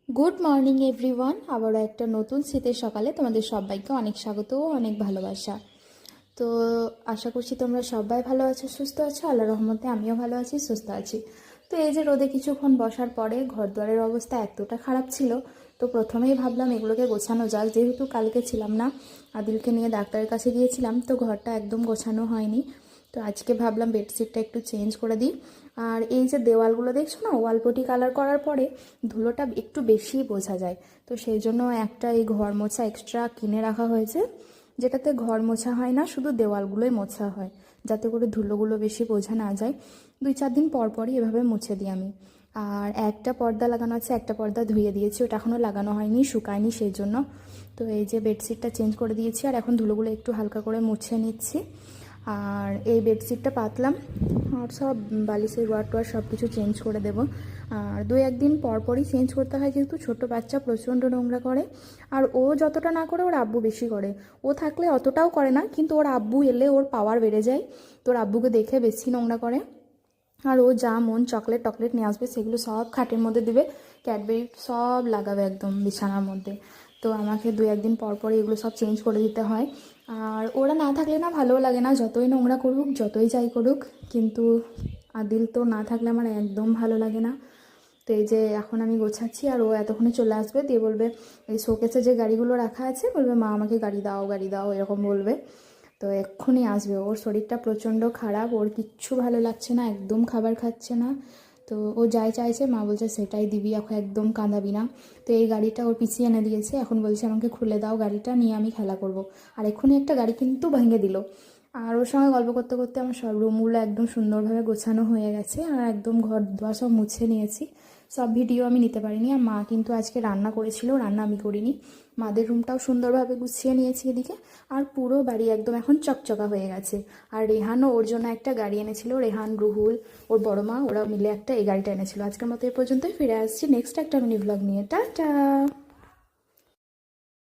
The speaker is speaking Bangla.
Good morning everyone. আবারও একটা নতুন শীতের সকালে তোমাদের সবাইকে অনেক স্বাগত ও অনেক ভালোবাসা। তো আশা করছি তোমরা সবাই ভালো আছো, সুস্থ আছো। আল্লাহর রহমতে আমিও ভালো আছি, সুস্থ আছি। তো এই যে রোদে কিছুক্ষণ বসার পরে ঘরদুয়ারের অবস্থা এতটা খারাপ ছিল, তো প্রথমেই ভাবলাম এগুলোকে গোছানো যাক। যেহেতু কালকে ছিলাম না, আদিলকে নিয়ে ডাক্তারের কাছে গিয়েছিলাম, তো ঘরটা একদম গোছানো হয়নি। তো আজকে ভাবলাম বেডশিটটা একটু চেঞ্জ করে দিই। আর এই যে দেওয়ালগুলো দেখছো না, ওয়ালপটি কালার করার পরে ধুলোটা একটু বেশি বোঝা যায়। তো সেই জন্য একটা এই ঘর মোছা এক্সট্রা কিনে রাখা হয়েছে, যেটাতে ঘর মোছা হয় না, শুধু দেওয়ালগুলোই মোছা হয়, যাতে করে ধুলোগুলো বেশি বোঝা না যায়। 2-4 দিন পর পরই এভাবে মুছে দিই আমি। আর একটা পর্দা লাগানো আছে, একটা পর্দা ধুয়ে দিয়েছি, ওটা এখনও লাগানো হয়নি, শুকায়নি সেই জন্য। তো এই যে বেডশিটটা চেঞ্জ করে দিয়েছি, আর এখন ধুলোগুলো একটু হালকা করে মুছে নিচ্ছি। আর এই বেডশিটটা পাতলাম, আর সব বালিশের ওয়ার টোয়ার সব কিছু চেঞ্জ করে দেব। আর 2-1 দিন পর পরই চেঞ্জ করতে হয়, যেহেতু ছোটো বাচ্চা প্রচণ্ড নোংরা করে। আর ও যতটা না করে ওর আব্বু বেশি করে। ও থাকলে অতটাও করে না, কিন্তু ওর আব্বু এলে ওর পাওয়ার বেড়ে যায়। তো ওর আব্বুকে দেখে বেশি নোংরা করে। আর ও যা মন চকলেট টকলেট নিয়ে আসবে সেগুলো সব খাটের মধ্যে দেবে, ক্যাডবেরি সব লাগাবে একদম বিছানার মধ্যে। তো আমাকে 2-1 দিন পর পর এগুলো সব চেঞ্জ করে দিতে হয়। আর ওরা না থাকলে না ভালোও লাগে না, যতই নোংরা করুক যতই যাই করুক, কিন্তু আদিল তো না থাকলে আমার একদম ভালো লাগে না। তো এই যে এখন আমি গোছাচ্ছি, আর ও এতক্ষণে চলে আসবে, দিয়ে বলবে এই শোকেসে যে গাড়িগুলো রাখা আছে, বলবে মা আমাকে গাড়ি দাও গাড়ি দাও, এরকম বলবে। তো এক্ষুনি আসবে। ওর শরীরটা প্রচণ্ড খারাপ, ওর কিচ্ছু ভালো লাগছে না, একদম খাবার খাচ্ছে না। তো ও যাই চাইছে মা বলছে সেটাই দিবি, এখন একদম কাঁদাবি না। তো এই গাড়িটা ওর পিছিয়ে এনে দিয়েছে, এখন বলছে আমাকে খুলে দাও গাড়িটা, নিয়ে আমি খেলা করব। আর এক্ষুনি একটা গাড়ি কিন্তু ভেঙে দিল। আর ওর সঙ্গে গল্প করতে করতে আমার সব রুমগুলো একদম সুন্দরভাবে গোছানো হয়ে গেছে, আর একদম ঘর দুয়ার সব মুছে নিয়েছি। সব ভিডিও আমি নিতে পারিনি, আর মা কিন্তু আজকে রান্না করেছিল, রান্না আমি করিনি। মাদের রুমটাও সুন্দরভাবে গুছিয়ে নিয়েছি এদিকে। আর পুরো বাড়ি একদম এখন চকচকা হয়ে গেছে। আর রেহানও ওর জন্য একটা গাড়ি এনেছিল, রেহান, রুহুল, ওর বড় মা, ওরা মিলে একটা এই গাড়িটা এনেছিল। আজকের মতো এই পর্যন্তই, ফিরে আসছি নেক্সট একটা মিনি ভ্লগ নিয়ে। টাটা।